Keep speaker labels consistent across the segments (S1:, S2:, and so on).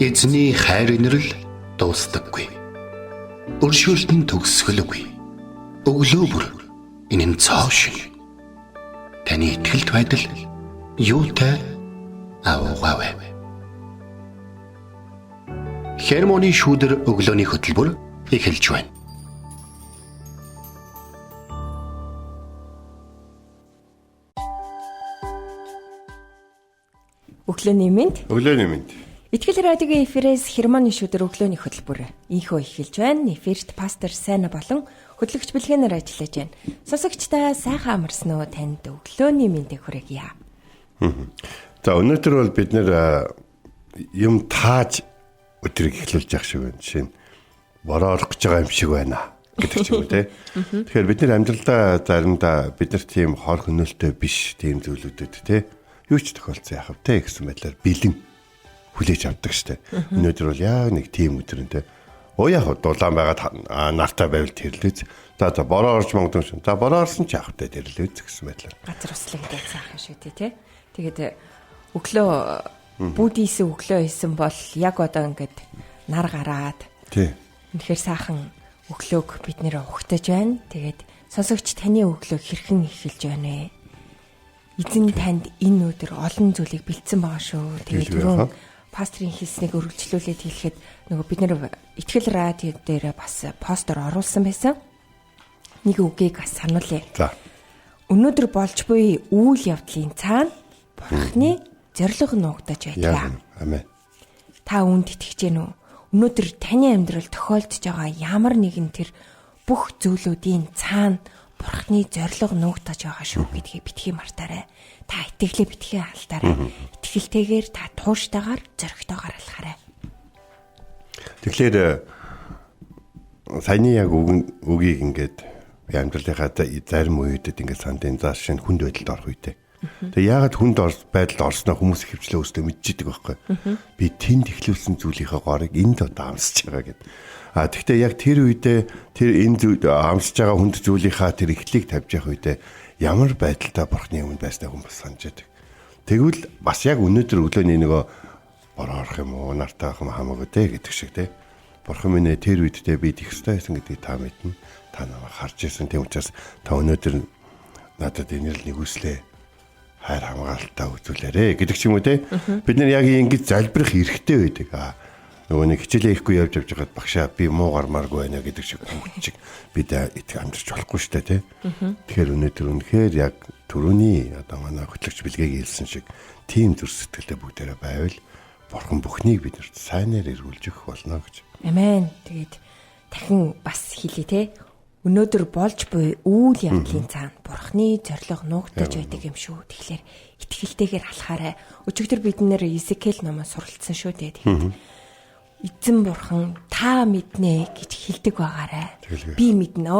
S1: Эзний хайр инрэл дуустдаггүй. Өршөөлт нь төгсгөлгүй. Өглөө бүр энэ нь цоо шиг. Таны итгэлт байдал юутай аваагаа. Хермоны шүүдэр өглөөний хөтөлбөр эхэлж байна.
S2: Өглөөний мэнд.
S3: Өглөөний мэнд.
S2: Итгэл радиогийн эфирээс Хермоны шүүдэр өглөөний хөтөлбөр инхөө эхэлж байна. Эфирт пастор Сайна болон хөтлөгч Бэлгэнээр ажиллаж байна. Сонсогчдаа сайхан амарсан уу, танд өглөөний мэндийг хүргье.
S3: За өнөөдөр бол бид нэр юм тааж өдрийг эхлүүлж явах шиг байна. Жишээ нь бороо орох гэж байгаа юм шиг байна гэдэг ч юм уу те. Тэгэхээр бид нэр амьдралдаа заримдаа бид нар тийм хор хөнөөлтөй биш тийм зүйлүүдэд те. Юу ч тохиолдсон яхав те гэсэн байдлаар бэлэн хүлээж авдаг штэ. Өнөөдөр бол яг нэг тийм өдөр нэ. Оо яг дулаан байгаад нартай байвал тэрлээз. За бороо орж мангадсан шин. За бороо орсон ч яхавтай тэрлээз гэсэн байдлаар.
S2: Газар услаг гэж сайхан шүү дээ те. Тэгээд өглөө буддийс өглөө хийсэн бол яг одоо ингээд нар гараад.
S3: Тий.
S2: Үнэхээр сайхан өглөөг бид нэр ухтаж байна. Тэгээд сонсогч таны өглөө хэрхэн эхэлж байна вэ? Эзэн танд энэ өдөр олон зүйлийг бэлдсэн байгаа шүү. Тэгээд түрүүн пастрын хэлснийг өргөжлүүлээд хэлэхэд нөгөө бид нэр итгэл радио дээр бас постор оруулсан байсан. Нэг үгийг бас сануулъя.
S3: За.
S2: Өнөөдөр болж буй үйл явдлын цаана Бурхны зориг нуугдаж байдаг.
S3: Амен.
S2: Та үүнд итгэж гэнэ үү? Өнөөдөр таны амьдралд тохиолдож байгаа ямар нэгэн тэр бүх зүйлүүдийн цаана Бурхны зориг нуугдаж байгаа шүү гэдгийг битгий мартаарай. Та итгэлээ битгий алдаарай. Итгэлтэйгээр та тууштайгаар зоригтойгоор алхаарай.
S3: Тэгэхээр саяны яг үгийг ингээд би амьдралынхаа зарим үедэд ингээд сандын заа шинэ хүнд байдалд орох үедээ. Тэгээ яагаад хүнд байдалд орсноо хүмүүс хөвчлөө өстө мэдчихдэг байхгүй. Би тэнд ихлүүлсэн зүйлийнхээ горыг энд одоо амсаж байгаа гэдэг. Тэгвэл яг тэр үедээ тэр энэ зүйл амсаж байгаа хүнд зүйлийнхаа тэр ихлийг тавьж явах үедээ ямар байдалтай Бурхны өмнө байснаа хүмүүс санаж байдаг. Тэгвэл бас яг өнөөдөр өглөөний нөгөө бороо орох юм уу, нартай авах юм хамаагүй дээ гэдэг шиг те. Бурхан минь тэр үедээ би их хэвээр байсан гэдгийг та мэднэ. Та намайг харж ирсэн. Тийм учраас та өнөөдөр надад энэ л нэгүслээ хайр хамгаалалтаа үзүүлээрэ гэдэг ч юм уу те. Бид нар яг ингэж залбирах эрхтэй байдаг. Нөгөө нэг хичээлээ ихгүй явж байгаад багшаа би муу гармааргүй байна гэдэг шиг бүгдчиг бид амьдарч болохгүй штэ те. Тэгэхээр өнөөдөр үнэхээр яг түрүүний одоо манай хөтлөгч Бэлгээг хэлсэн шиг тийм зүр сэтгэлтэй бүгдээрээ байвал Бурхан бүхнийг бидэнд сайнаар эргүүлж өгөх болно гэж.
S2: Амен. Тэгээд дахин бас хэлье те. Өнөөдөр болж буй үйл явдлын цаана Бурхны зориг нуугдаж байдаг юм шүү. Тэгэхээр итгэлтэйгээр алхаарай. Өчигдөр бид нэр Есекел номоо суралцсан шүү дээ. Тэгээд эзэн Бурхан та мэднэ гэж хэлдэг байгаарай. Би мэднэ.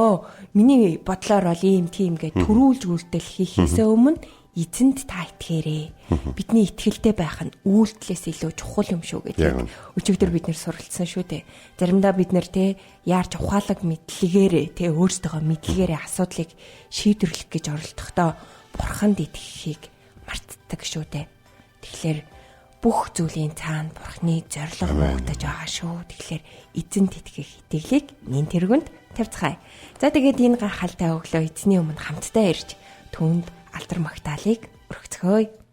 S2: Миний бодлоор бол ийм тийм гэж төрүүлж үйлдэл хийхээс өмнө эзэнд та итгээрэй. Бидний итгэлтэй байх нь үйлдэлээс илүү чухал юм шүү гэдэг. Өчигдөр бид нэр суралцсан шүү дээ. Заримдаа бид нэр те яарч ухаалаг мэдлэгээрээ те өөрсдөө мэдлэгээрээ асуудлыг шийдвэрлэх гэж оролдохдоо Бурханд итгэхийг мартдаг шүү дээ. Тэгэхээр бүх зүйлийн цаана Бурхны зориг нуугдаж байгаа шүү. Тэгэхээр эзэнд итгэх итгэлийг нин тэргүнд тавьцгаая. За тэгээд энэ гахалтай өглөө эзний өмнө хамтдаа ирж түүнд алдар магтаалыг өргөцгөөе.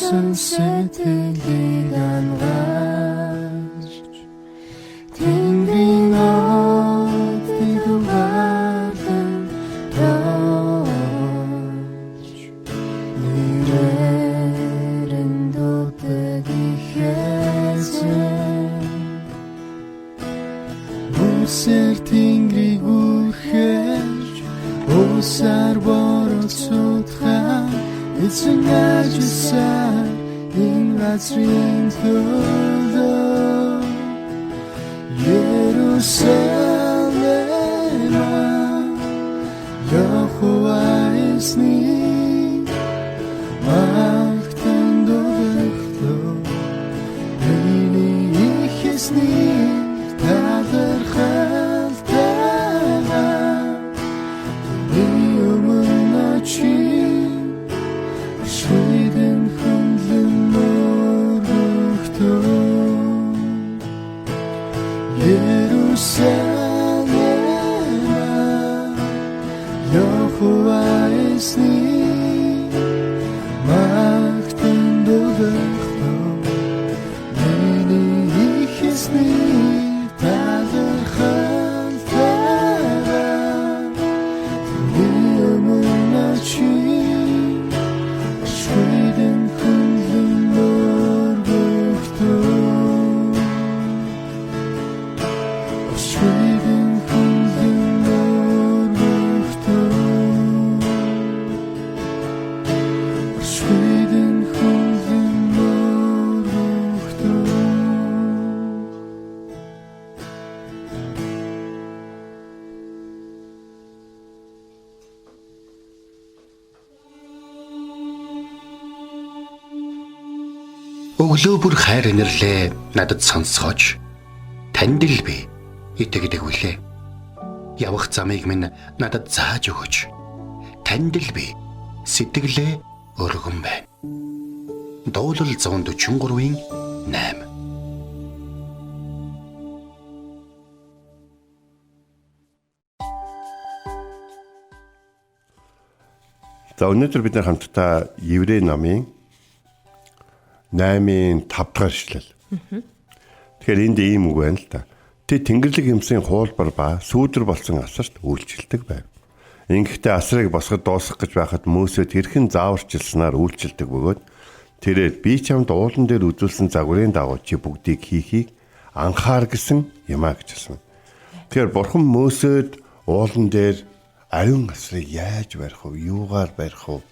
S4: Sunset, the Есүсээр Тэнгэрийг үрхэж усаар бороцоотхаа эзэн ажисаар энэ газрын төлөө Иерусалима Яхова эзний магтан дуулахлаа миний их эзний талархалтайгаа миний өмнө чи шийдэн хөндлөн мөргөхдөө Иерусалима Яхова эзний магтан дуулахлаа миний их эзний
S1: Өглөө бүр хайр инэрлээ надад сонсгооч. Танд л би итгэдэг үлээ. Явах замыг минь надад зааж өгөөч. Танд л би сэтгэлээ өргөн байна. Дуулал 143-ийн 8.
S3: За өнөөдөр бид хамтдаа Еврей номын 8-ийн 5 дахь ишлэл. Тэгэхээр энд ийм үг байна л да. Тэд Тэнгэрлэг юмсын хуулбар ба сүүдэр болсон асарт үйлчилдэг байв. Ингэхдээ асрыг босгод дуусгах гэж байхад Мөсед хэрхэн зааварчилснаар үйлчилдэг бөгөөд тэрээр би чамд уулан дээр үзүүлсэн загварын дагуу чи бүгдийг хийхийг анхаар гэсэн юмаа гэж хэлсэн. Тэгэхээр Бурхан Мөсед уулан дээр ариун асрыг яаж барих вэ? Юугаар барих вэ?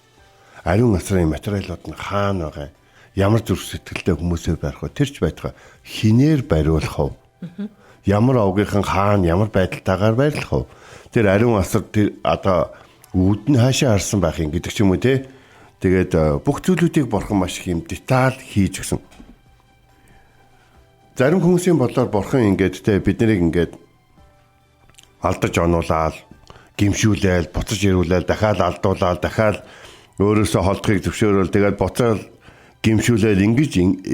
S3: Ариун асрын материалууд нь хаана байгаа? Ямар зүрх сэтгэлтэй хүмүүсээр барих вэ? Тэр ч байтугай хинээр бариулах вэ? Ямар овгийнхан хаана ямар байдалтайгаар барилах вэ? Тэр ариун асар тэр одоо үүдэн хаашаа харсан байх юм гэдэг ч юм уу те. Тэгээд бүх зүйлүүдийг Бурхан маш их юм деталь хийж гисэн. Зарим хүмүүсийн бодлоор Бурхан ингээд те биднийг ингээд алдаж онуулаад, гимшүүлээл, буцаж ирүүлээл, дахиад алдуулаад, дахиад өөрөөсөө холдохыг зөвшөөрөөл тэгээд буцаал гимшүүлээл ингэж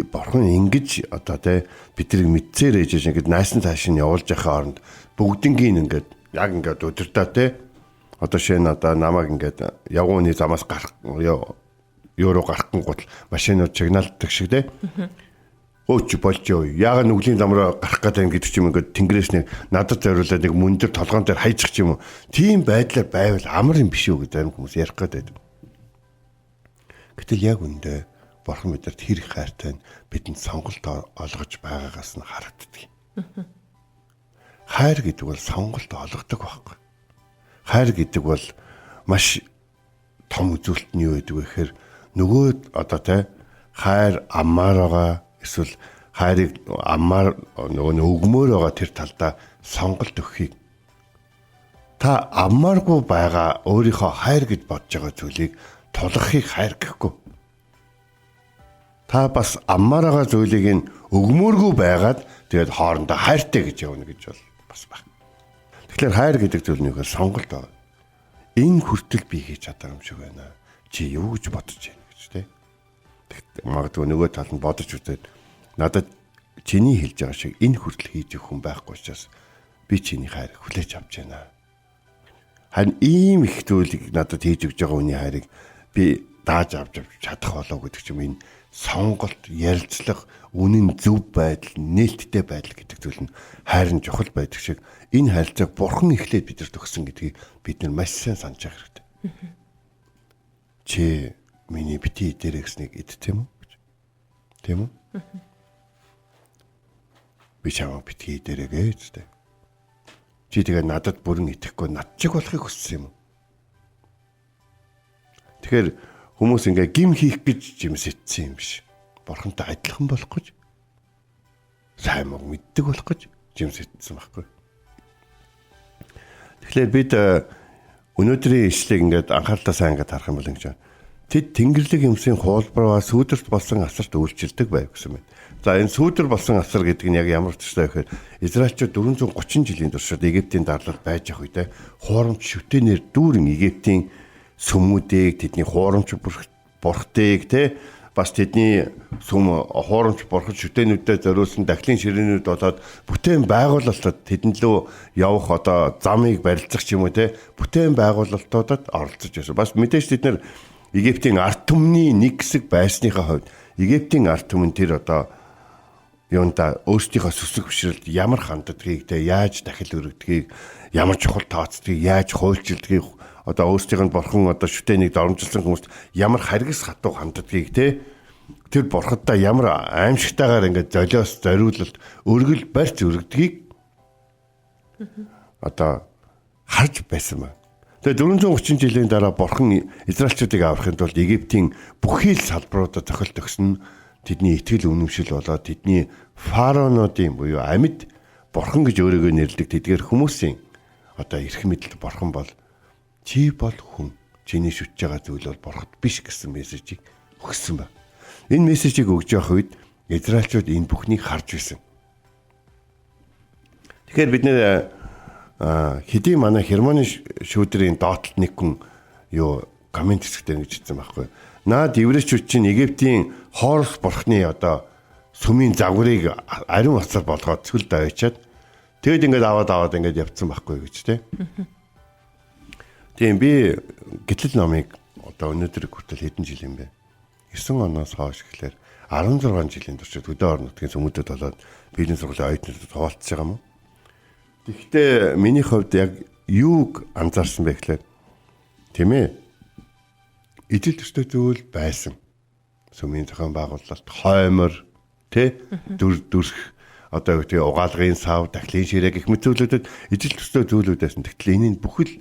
S3: Бурхан ингэж одоо те биднийг мэдсээр ээж ингэж наасан цааш нь явуулж байхаа оронд бүгднгийн ингээд яг ингээд өдөртөө те одоо шинэ одоо намайг ингээд явгууны замаас гарах ёороо гарахгүй гутал машинууд чигнаалддаг шиг те өөч болж юу яагаад нүглийн зам руу гарах гэдэг ч юм ингээд тэнгэрээс нэг надад зориулаад нэг мөндөр толгоон дээр хайчих ч юм уу тийм байдлаар байвал амар юм биш үү гэдэг хүмүүс ярих гэдэг. Гэтэл яг үндэ Бурхан бидэнд хэрэг хайртай нь бидэнд сонголт олгож байгаагаас нь харагддаг. Хайр гэдэг бол сонголт олгодог байхгүй. Хайр гэдэг бол маш том үзүүлэлт нь юу гэдэг вэ гэхээр нөгөө одоо те хайр аммаар байгаа эсвэл хайрыг аммаар нөгөө өгмөр байгаа тэр талдаа сонголт өгөхийг та аммааргүй байгаа өөрийнхөө хайр гэж бодож байгаа зүйлийг тулгахыг хайр гэхгүй. Та бас аммаар байгаа зүйлийг нь өгмөөргүй байгаад тэгээд хоорондоо хайртай гэж явна гэж бол бас байна. Тэгэхээр хайр гэдэг зүйл нь сонголт байна. Энэ хүртэл би хийж чадсан юм шиг байна. Чи юу гэж бодож байна гэж те. Магадгүй нөгөө тал нь бодож үзээд надад чиний хэлж байгаа шиг энэ хүртэл хийж өгөх хүн байхгүй учраас би чиний хайрыг хүлээж авч байна. Харин ийм их зүйлийг надад хийж өгж байгаа хүний хайрыг би дааж авч чадах болов гэдэг ч юм энэ сонголт, ярилцлага, үнэн зөв байдал, нээлттэй байдал гэдэг зүйл нь хайрын чухал байдаг шиг энэ харилцааг Бурхан эхлээд бидэнд өгсөн гэдгийг бид нар маш сайн санаж явах хэрэгтэй. Чи миний бити дээр гэснийг идтем үү? Тийм үү? Би чамаа битгий дээрээ гэжтэй. Чи тэгээ надад бүрэн итгэхгүй над чиг болохыг хүссэн юм уу? Тэгэхээр хүмүүс ингээ гим хийх гэж жимсэтсэн юм биш. Бурхантай адилхан болох гэж, сайн мог мэддэг болох гэж жимсэтсэн байхгүй. Тэгэхээр бид өнөөдрийн ишлэгийг ингээд анхааралтай сайн ингээд харах юм бол ингэж байна. Тэд Тэнгэрлэг юмсын хуулбараа сүүдэрт болсон асарт үйлчилдэг байв гэсэн мэт. За энэ сүүдэр болсон асар гэдэг нь яг ямар төстэй гэхээр Израильчууд 430 жилийн туршид Египтийн дарлалд байж ах үедээ хуурамч шүтэнээр дүүрэн Египтийн сүмүүдийг, тэдний хуурамч бурхтыг бас тэдний сүм хуурамч бурхад шүтэнүүдэд зориулсан дахлын ширээнүүд болоод бүтээн байгуулалтад тэдэнд лөө явах одоо замыг барилцах ч юм уу бүтээн байгуулалтуудад оролцож байсан. Бас мэдээж тэд нар Египтийн ард түмний нэг хэсэг байсныхаа хувьд Египтийн ард түмэн тэр одоо юунда өөрсдийнхөө сүсэг бишрэлд ямар ханддгийг яаж дахил өргөдгийг, ямар чухал тооцдгийг, яаж хуульчилдгийг одоо өөрсдийнх нь бурхан одоо шүтээнийг доромжилсан хүмүүст ямар харгас хатуу ханддгийг тэр бурхадтай ямар аимшигтайгаар ингээд золиос зориулалт өргөл барьц өргөдгийг одоо харж байсан байна. Тэгээ 430 жилийн дараа бурхан Израильчуудыг аврахын тулд Египтийн бүхий л салбаруудад зохиол төгсөн тэдний итгэл үнэмшил болоод тэдний фараонуудын буюу амьд бурхан гэж өөрийгөө нэрлэдэг тэдгээр хүмүүсийн одоо эрх мэдэлд бурхан бол чи бол хүн, чиний шүтж байгаа зүйл бол бурхад биш гэсэн мессежийг өгсөн байна. Энэ мессежийг өгж явах үед Израильчууд энэ бүхнийг харж байсан. Тэгэхээр бид нэр хэдий манай Германы шүүдрийн доотлолт нэг хүн комент хэсэгтээ ингэж хэлсэн байхгүй. Наад еврейчүүд чинь Египтийн Хорус бурхны одоо сүмийн загварыг ариун утсаар болгоод цүл даваачаад тэгэд ингээд аваад ингээд явцсан байхгүй гэж Тийм би гитлэл номыг одоо өнөөдөр хүртэл хэдэн жил юм бэ? 9 оноос хойш гэхлээр 16 жилийн туршид хөдөө орон нутгийн сүмүүдэд болоод бизнес сургуулийн оюутнуудад хуваалцж байгаа юм. Тэгэхдээ миний хувьд яг юуг анзаарсан бэ гэхлээр тийм ээ ижил төстэй зүйл байсан. Сүмийн зохион байгуулалт, хоймор, дүрх одоо үгүй угаалгын сав, дахлын ширээ гэх мэт зүйлүүдэд ижил төстэй зүйлүүд байсан. Тэгтэл энэ бүхэл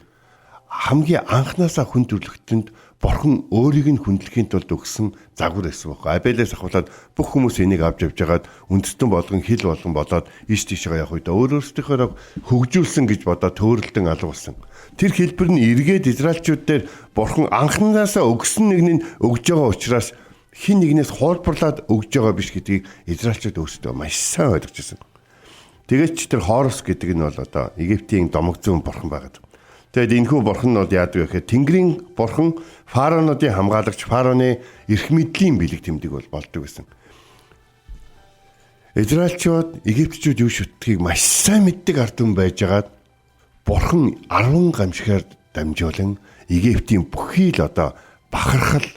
S3: хамгийн анханасаа хүн төрлөختөнд бурхан өөрийг нь хүндлэхийн тулд өгсөн загвар байсан байхгүй. Абелээс ахуулаад бүх хүмүүс энийг авч явж байгаад үндэстэн болгон хил болгон болоод иш тийшээ явах үед өөрөөсдийнхөө хөгжүүлсэн гэж бодоод төөрөлдөн алгуулсан. Тэр хэлбэр нь эргээд Израильчууд дээр бурхан анханасаа өгсөн нэг нь өгж байгаа учраас хин нэгнээс хуулбарлаад өгж байгаа биш гэдгийг Израильчууд өөрсдөө маш сайн ойлгож байсан. Тэгээд ч тэр Хорус гэдэг нь бол одоо Египтийн домог зүүн бурхан байгаад. Тэгэд энэхүү бурхан нь бол яадаг вэ гэхээр Тэнгэрийн бурхан фараонуудын хамгаалагч, фараоны эрх мэдлийн бэлэг тэмдэг бол болдог гэсэн. Израильчууд Египтчүүд юу шүтдгийг маш сайн мэддэг ард түмэн байжгаад бурхан 10 гамшигаар дамжуулан Египтийн бүхий л одоо бахархал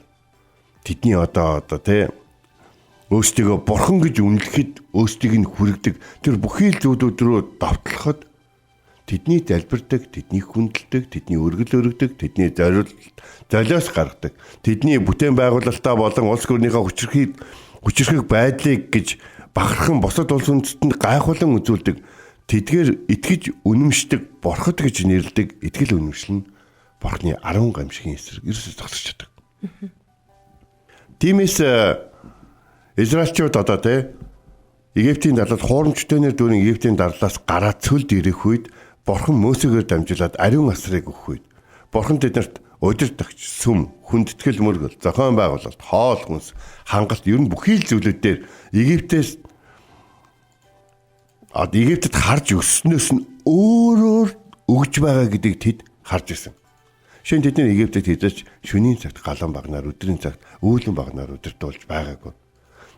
S3: тэдний одоо өөрсдийгөө бурхан гэж үнэлэхэд өөрсдийг нь хүргэдэг тэр бүхий л зүйлүүд рүү давтлахад тэдний залбирдаг, тэдний хүндэлдэг, тэдний өргөл өргөдөг, тэдний золиос гаргадаг. Тэдний бүтээн байгуулалтаа болон улс төрийнхээ хүчрхэг байдлыг гэж бахархан бусад улс үндэстэнд гайхуулан үзүүлдэг. Тэдгээр итгэж үнэмшдэг, бурхад гэж нэрлэдэг итгэл үнэмшил нь бурхны 10 гамшигын эсрэг ерөөсөж зогсож чаддаг. Тиймээс Израильчууд одоо Египтийн дарлал хуурамчтойнэр дүүрэн Египтийн дарлалаас гараад цөлд ирэх үед бурхан Мөсегээр дамжуулаад ариун асрыг өгөх үед бурхан тэднэрт удирдагч, сүм, хүндэтгэл мөргөл, зохион байгуулалт, хоол хүнс, хангалт ер нь бүхий л зүйлүүдээр Египтэд харж өснөөс нь өөрөөр өгж байгаа гэдгийг тэд харж ирсэн. Шинэ тэдний Египтэд хэзээч шөнийн цагт галан багнаар, өдрийн цагт үүлэн багнаар удирдуулж байгаагүй.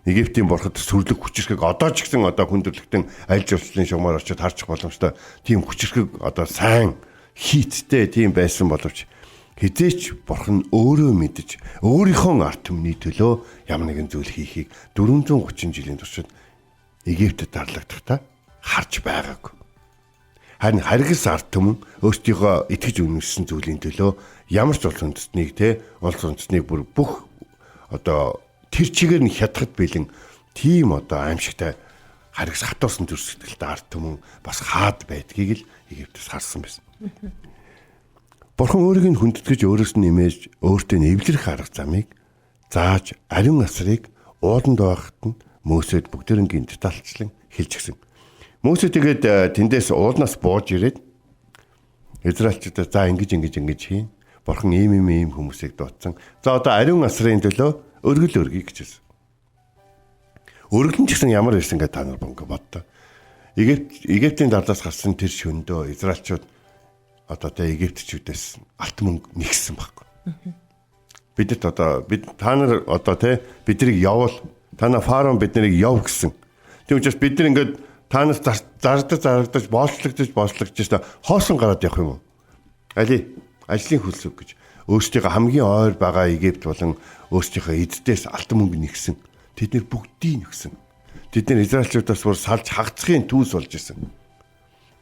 S3: Египтийн бурхад сүрлэг хүчрхэг одоо ч гэсэн одоо хүндрэлтэн аль жуулчлалын шугамар очиод харчих боломжтой тийм хүчрхэг одоо сайн хийцтэй тийм байсан боловч хизээч бурхан өөрөө мэдж өөрийнхөө ард түмний төлөө ямар нэгэн зүйл хийхийг 430 жилийн туршид Египтэд дарлагдахтаа харж байгаагүй. Харин харгас ард түмэн өөрсдийнхөө итгэж үнэмшсэн зүйлийн төлөө ямар ч улс үндэстнийг бүр бүх одоо тэр чигээр нь хятгад бэлэн тийм одоо аимшигтай харгас хатуусан төр сэтгэлтэй ард түмэн бас хаад байдгийг л Египтээс харсан байсан. Бурхан өөрийг нь хүндэтгэж өөрөөс нь нэмээж өөртөө нэвлэрэх арга замыг зааж ариун асрыг ууданд байхад нь Мөсед бүгдээрнгийн детальчлан хэлж гисэн. Мөсед тэгээд тэндээс ууднаас бууж ирээд Израильчуудаа за ингэж хийн. Бурхан ийм хүмүүсийг дуудсан. За одоо ариун асрын төлөө өргөл өргөе гэж хэлсэн. Өргөл нь ч гэсэн ямар байсан гэж та нар боддоо. Египтийн дарлаас гарсан тэр шөндөө Израильчууд одоо Египтчүүдээс алт мөнгө нэгсэн байхгүй. Бид та нар одоо биднийг явуул. Та нар фараон биднийг яв гэсэн. Тийм учраас бид нар ингээд танаас зардаж боолчлогдож хоосон гараад явах юм уу? Ажлын хөлсөв гэж өөрсдийнхөө хамгийн ойр байгаа Египт болон өөрсдийнхөө эздээс алт мөнгө нэгсэн. Тэд нэр бүгдийг нэгсэн. Тэд нэр Израильчуудаас бүр салж хагацхын түүс болж исэн.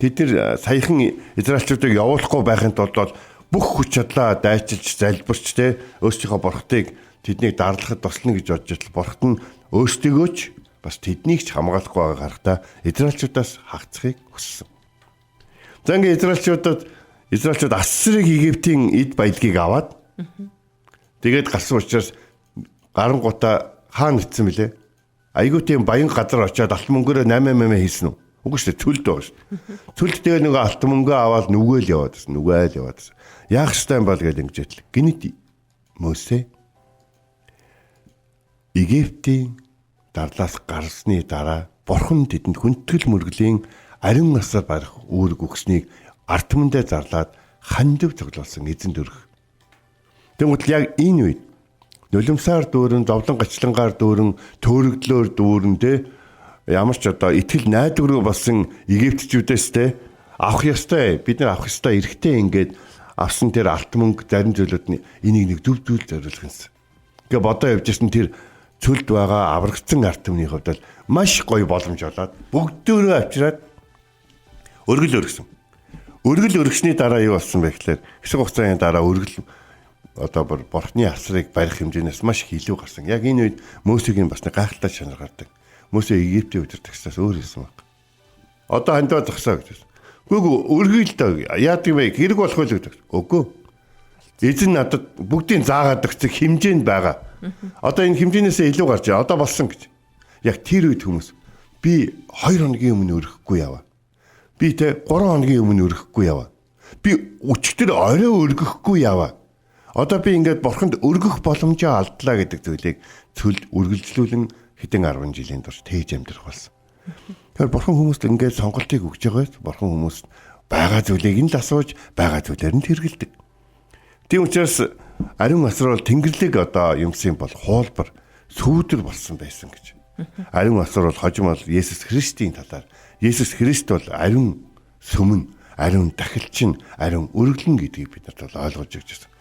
S3: Тэд нэр саяхан Израильчуудыг явуулахгүй байхын тулд бүх хүч чадлаа дайчилж залбирч өөрсдийнхөө бурхтыг тэднийг дарлахад туслана гэж бодж байтал бурхт нь өөрсдийгөө ч бас тэднийг ч хамгаалахгүй байгаа харахтаа Израильчуудаас хагацхыг хүссэн. За ингээд Израильчууд Ассирыг Египтийн эд баялагийг аваад тэгээд гарсан учраас гарангуудаа хаана ицсэн мөлий? Айгуу тийм баян газар очиад алт мөнгөөрөө 8 хийсэн үү? Үгүй шүү дээ, цөлд байгаа шүү. Цөлд тэгээд нөгөө алт мөнгөө аваад нүгээл яваад. Яах ёстой юм бол гэж ингэж хэллээ. Гинэт Мөсө Египтийн дарлаас гарсны дараа бурхан тэдэнд хүндэтгэл мөргөлийн ариун насаар барих үүрэг өгснийг ард түмэндээ зарлаад хандив цуглуулсан эзэн дөрөх. Тэгвэл яг энэ үед нулимсаар дүүрэн, зовлон гачлангаар дүүрэн, төөрөгдлөөр дүүрэнтэй ямар ч одоо итгэл найдваргүй болсон Египтчүүдээс авах ёстой. Бид нар авах ёстой эрхтэй ингээд авсан тэр алт мөнгө зарим зүйлүүд нь энийг нэг дүвдүүл зориулах юмсан. Ингээ бодоо явжсэн тэр цөлд байгаа аврагдсан ард түмний хувьд л маш гоё боломж болоод бүгдөө авчираад өргөл өргөсөн. Өргөл өргөсний дараа юу болсон бэ гэхээр хэсэг хугацааны дараа өргөл одоо бурхны асрыг барих хэмжээнээс маш их илүү гарсан. Яг энэ үед Мөсегийн бас нэг гайхалтай чанар гардаг. Мөсө Египтийн удирдагчдаас өөр хэлсэн баг. Одоо хандаа зогсоо гэж. Үгүй өргөөл дөө. Яадаг вэ? Хэрэг болох байл гэдэг. Үгүй. Эзэн надад бүгдийг заагаад өгсөн хэмжээнд байгаа. Одоо энэ хэмжээнээсээ илүү гарч байгаа. Одоо болсон гэж. Яг тэр үед хүмүүс би 2 хоногийн өмнө өргөхгүй яваа. Би 3 хоногийн өмнө өргөхгүй яваа. Би өчтөр орой өргөхгүй яваа. Одоо би ингээд бурханд өргөх боломжоо алдлаа гэдэг зүйлийг цөлд үргэлжлүүлэн хэдэн 10 жилийн турш тээж амьдрах болсон. Тэгэхээр бурхан хүмүүст ингээд сонголтыг өгж байгааз бурхан хүмүүст байгаа зүйлийг нь л асууж байгаа зүйлээр нь хэрэгэлдэг. Тийм учраас ариун асар бол Тэнгэрлэг одоо юмсан бол хуулбар сүүдэр болсон байсан гэж. Ариун асар бол хожим бол Есүс Христийн талаар. Есүс Христ бол ариун сүмэн, ариун дахилчин, ариун өргөлн гэдгийг бид нарт ойлгож өгч байна.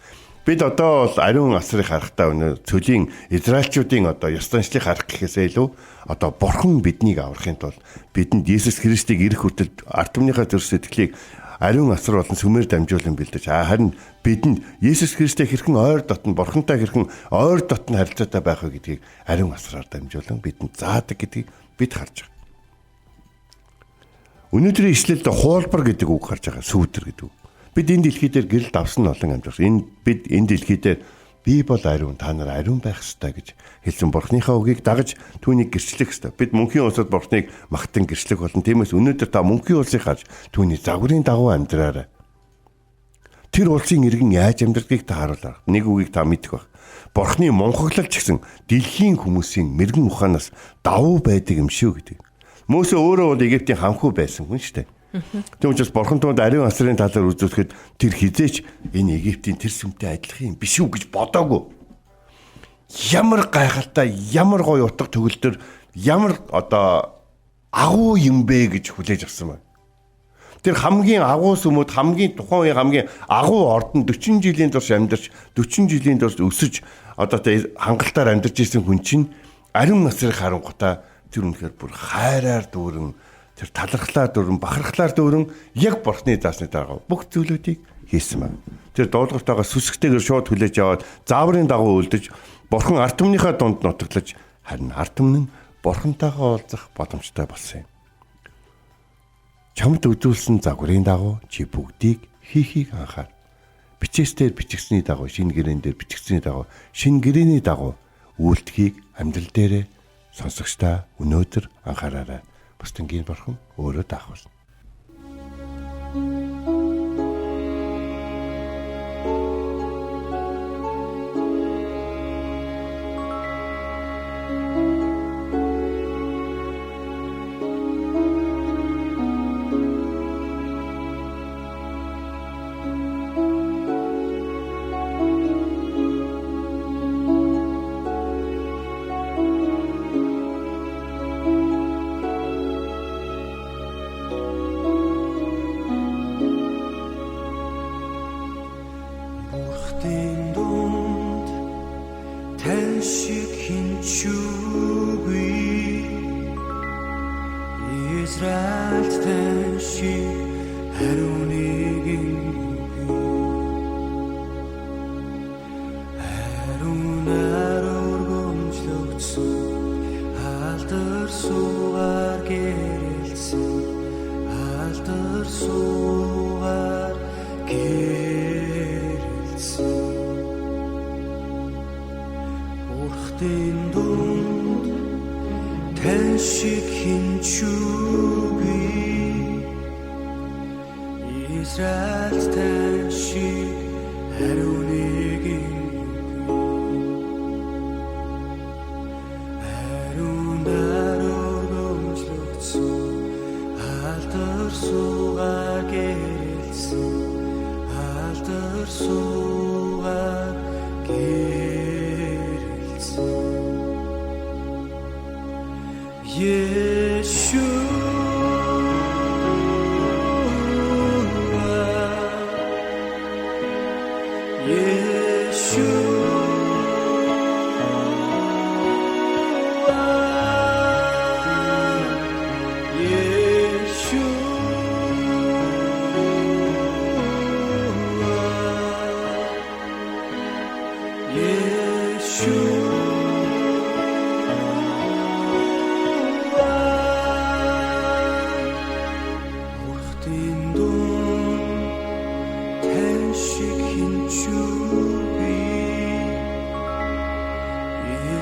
S3: Бид одоо бол ариун асрыг харахтаа өнөө цөлийн Израильчүүдийн одоо ёс заншлыг харах гэхээсээ илүү одоо бурхан биднийг аврахын тулд бидэнд Есүс Христийг ирэх хүртэл ард түмнийхээ зүрх сэтгэлийг ариун асар болон сүмээр дамжуулан бэлдэж харин бидэнд Есүс Христтэй хэрхэн ойр дотн бурхантай хэрхэн ойр дотн харилцаатай байх вэ гэдгийг ариун асраар дамжуулан бидэнд заадаг гэдгийг бид харж байгаа. Өнөөдрийн ишлэлд хуулбар гэдэг үг харж байгаа, сүүдэр гэдэг үг. Бид энэ дэлхий дээр гэрэл давсан олон амьдарсан. Бид энэ дэлхий дээр би бол ариун, та нар ариун байх ёстой гэж хэлсэн бурхныхаа үгийг дагаж түүнийг гэрчлэх ёстой. Бид мөнхийн улсад бурхныг магтан гэрчлэх болон тиймээс өнөөдөр та мөнхийн улсыг харж түүний загварын дагуу амьдраарай. Тэр улсын иргэн яаж амьдрдгийг та харуулаа. Нэг үгийг та мэдэх байх. Бурхны мунхаглалч гэсэн дэлхийн хүмүүсийн мэрэгэн ухаанаас давуу байдаг юм шүү гэдэг. Мөсө өөрөө бол Египтийн хамхүү байсан хүн шүү дээ. Тэгм учраас бурхан түүнд ариун асрын талаар үзүүлэхэд тэр хизээч энэ Египтийн тэр сүмтэй адилхан юм биш үү гэж бодоогүй. Ямар гайхалтай, ямар гоё утга төгөлдөр, ямар одоо агуу юм бэ гэж хүлээж авсан байна. Тэр хамгийн агуу сүмүүд хамгийн тухайн үеийн хамгийн агуу ордонд 40 жилийн турш амьдарч 40 жилийн турш өсөж одоо хангалтаар амьдарч исэн хүн чинь ариун асрыг харангуйтаа тэр үнэхээр бүр хайраар дүүрэн тэр талархлаар дүүрэн бахархлаар дүүрэн яг бурхны заасны дараа бүх зүйлүүдийг хийсэн байна. Тэр дуулууртайгаа сүсгтэйгээр шууд хүлээж аваад зааврын дагуу үлдэж бурхан ард түмнийхээ дунд нутаглаж харин ард түмэн нь бурхантайгаа уулзах боломжтой болсон юм. Чамд үзүүлсэн загварын дагуу чи бүгдийг хийхийг анхаар. Бичээсээр бичигсний дагуу шинэ гэрээн дээр бичигсний дагуу шинэ гэрээний дагуу үйлдэхийг амьдрал дээрээ сонсогчдаа өнөөдөр анхаараарай. Бусдын гин бурхан өөрөө даахуулна.
S4: Бурхтын дунд тань шиг хинчүүгүй Израиль тань шиг хариу нэгэнгүй хариунаар өргөмжлөгдсөн алдар суугаар гэрэлсэн алдар суугаар Бурхтын дунд тань шиг хинчүүгүй Израиль тань шиг хариу нэгэнгүй хариунаар өргөмжлөгдсөн алдар суугаар гэрэлсэн алдар суугаар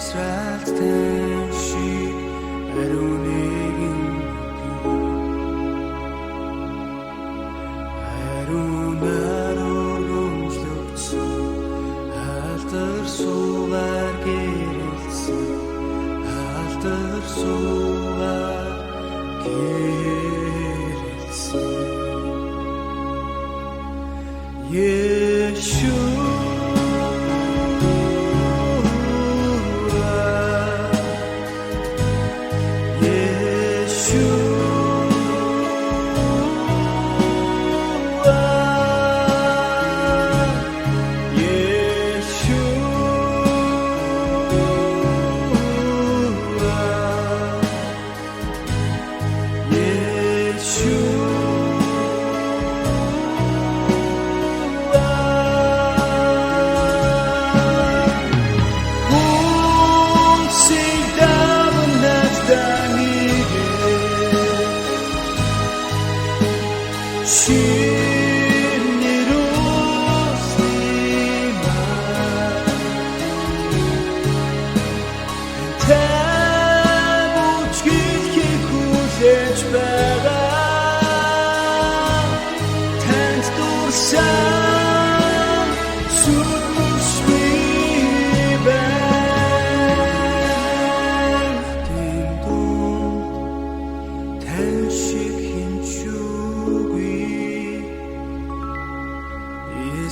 S4: Израиль тань шиг хариу нэгэнгүй хариунаар өргөмжлөгдсөн алдар суугаар гэрэлсэн алдар суугаар гэрэлсэн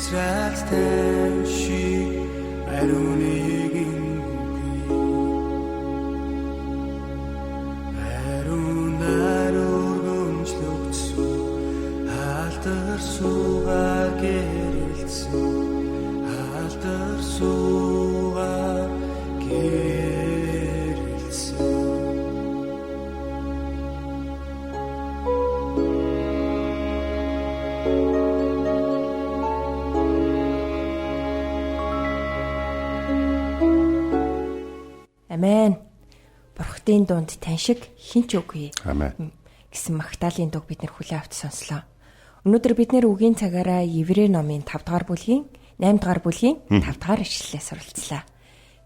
S4: Израиль тань шиг хариу нэгэнгүй хариунаар өргөмжлөгдсөн алдар суугаар гэрэлсэн алдар суугаар гэрэлсэн
S2: Амен. Бурхтын дунд тань шиг хинч үгүй.
S3: Амен.
S2: гэсэн Магдалины дуг бид нэр хүлээн авч сонслоо. Өнөөдөр бид нэр үгийн цагаараа Еврей номын 5 дугаар бүлгийн 8 дугаар бүлгийн 5 дугаар ишлэлээ суралцлаа.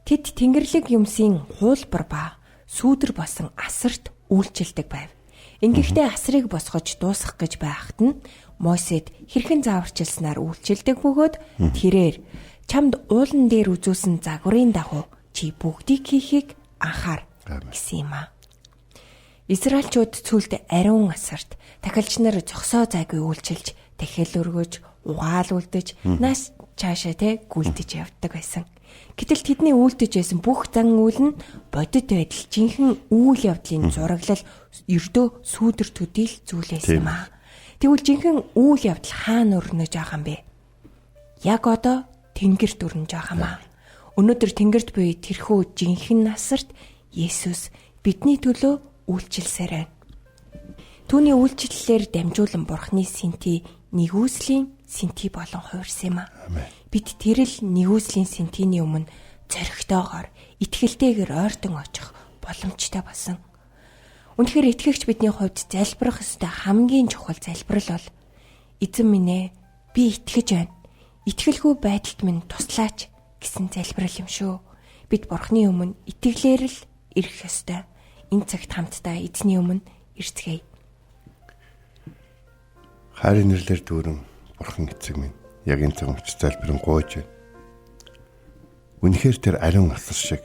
S2: Тэд Тэнгэрлэг юмсын хуулбар ба сүүдэр босон асарт үйлчилдэг байв. Ингэхдээ асрыг босгож дуусгах гэж байхад нь Мосед хэрхэн зааварчилснаар үйлчилдэг бөгөөд тэрээр чамд уулан дээр үзүүлсэн загварын дагуу чи бүгдийг хийхийг анхаар гэсэн юм аа. Израильчууд цүлд ариун асарт дахилч нар зогсоо зайгүй үйлчилж, тэхэл өргөж, угаал үлдэж, нас цаашаа гүйлдэж явдаг байсан. Гэтэл тэдний үйлдэж байсан бүх зан үйл нь бодит байдал, жинхэнэ үйл явдлын зураглал, ердөө сүүдэр төдийл зүйлээс юм аа. Тэгвэл жинхэнэ үйл явдал хаана өрнөж байгаа юм бэ? Яг одоо тэнгэрт өрнөж байгаа юм аа. Өнөөдөр тэнгэрт буй тэрхүү жинхэнэ насарт Есүс бидний төлөө үйлчилсээр байна. Түүний үйлчлэлээр дамжуулан Бурхны сэнти нэгүслийн сэнти болон хувирсан юм аа. Бид тэрл нэгүслийн сэнтиний өмнө зоригтойгоор итгэлтэйгээр ойртон очих боломжтой болсон. Үнэхээр итгэгч бидний хувьд залбирах ёстой хамгийн чухал залбирал бол эзэн минь ээ, би итгэж байна. Итгэлгүй байдалд минь туслаач гэсэн залбирал юм шүү. Бид Бурхны өмнө итгэлээр л ирэх ёстой. Энэ цагт хамтдаа эзний өмнө ирцгээе.
S3: Хайрын нэрлэр дүүрэн Бурхан эцэг минь яг энэ цаг үеч залбирэн гуйж байна. Үнэхээр тэр ариун асар шиг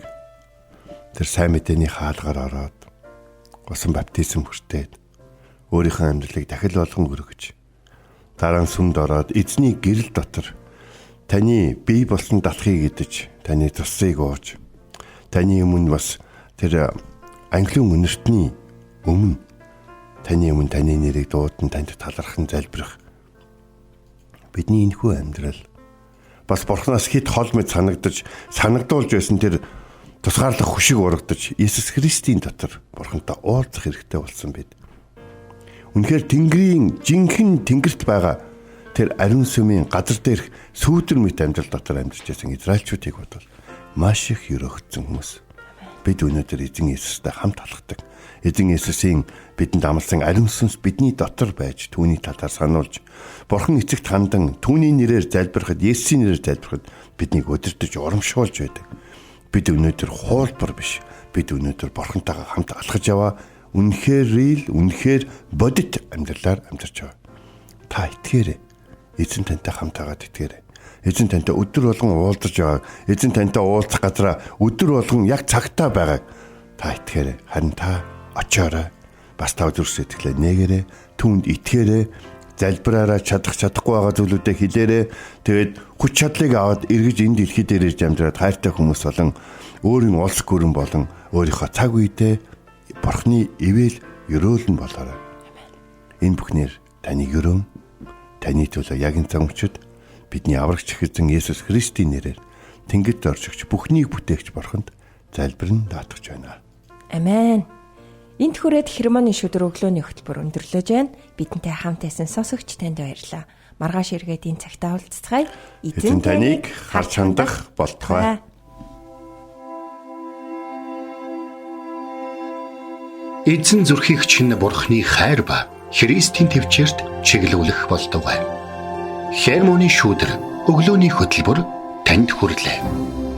S3: тэр сайн мэдээний хаалгаар ороод усан баптизм хүртээд өөрийнхөө амьдралыг дахил болгон өргөж дараа нь сүмд ороод эзний гэрэл дотор таны бие болсон далхыг идэж, таны тусыг ууж, таны өмнө бас тэр англиун үнэртний өмнө таны өмнө таны нэрийг дуудан танд талархан залбирах. Бидний энэхүү амьдрал бас Бурханаас хэд хол мэд санагдуулж байсан тэр тусгаарлах хүшиг урагдаж Иесус Христийн дотор Бурхантай уулзах хэрэгтэй болсон бид. Үнэхээр Тэнгэрийн жинхэнэ тэнгэрт байгаа тэр ариун сүмийн газар дээрх сүүдэр мэт амьдрал дотор амьдарч байсан израильчуудыг бодвол маш их өрөөгдсөн хүмүүс. Бид өнөөдөр эзэн Иесустай хамт алхдаг. Эзэн Иесусийн бидэнд амласан ариун сүнс бидний дотор байж түүний талаар сануулж, Бурхан эцэгт хандан түүний нэрээр залбирахад, Есүсийн нэрээр залбирахад биднийг удирдах урамшуулж байдаг. Бид өнөөдөр хуулбар биш. Бид өнөөдөр Бурхантайгаа хамт алхаж яваа үнэхээр бодит амьдралаар амьдарч байгаа. Та итгээрэй. Эзэн тантай хамт байгаад итгээрэй. Эзэн тантай өдөр болгон уулзаж байгааг, эзэн тантай уулзах газараа өдөр болгон яг цагтаа байгааг та итгээрэй. Харин та очоорой. Бас та зүрх сэтгэлээ нээгээрэй. Түүнд итгээрэй. Залбираараа чадахгүй байгаа зүйлүүдээ хэлээрэй. Тэгээд хүч чадлыг аваад эргэж энэ дэлхий дээр ирж амьдраад хайртай хүмүүс болон өөрийн улс гүрэн болон өөрийнхөө цаг үедээ Бурхны ивэл өрөөлн болоорой. Энэ бүхнээр таны өрөөн, таны төлөө яг энэ цаг мөчид бидний аврагч эзэн Есүс Христийн нэрээр Тэнгэрт оршигч бүхнийг бүтээгч Бурханд залбирэн даатгаж байна.
S2: Амен. Энд хүрээд хермоны шүдэр өглөөний хөтөлбөр өндөрлөж байна. Бидэнтэй хамт байсан сонсогч танд баярлалаа. Маргааш эргээд энэ цагтаа уулзцгаая.
S3: Эзэн таныг харж хандах болтугай.
S1: Эзэн зүрхийг чинь Бурхны хайр ба Христийн төвчөрт чиглүүлэх болтугай. Хермоны шүдэр өглөөний хөтөлбөр танд хүрлээ.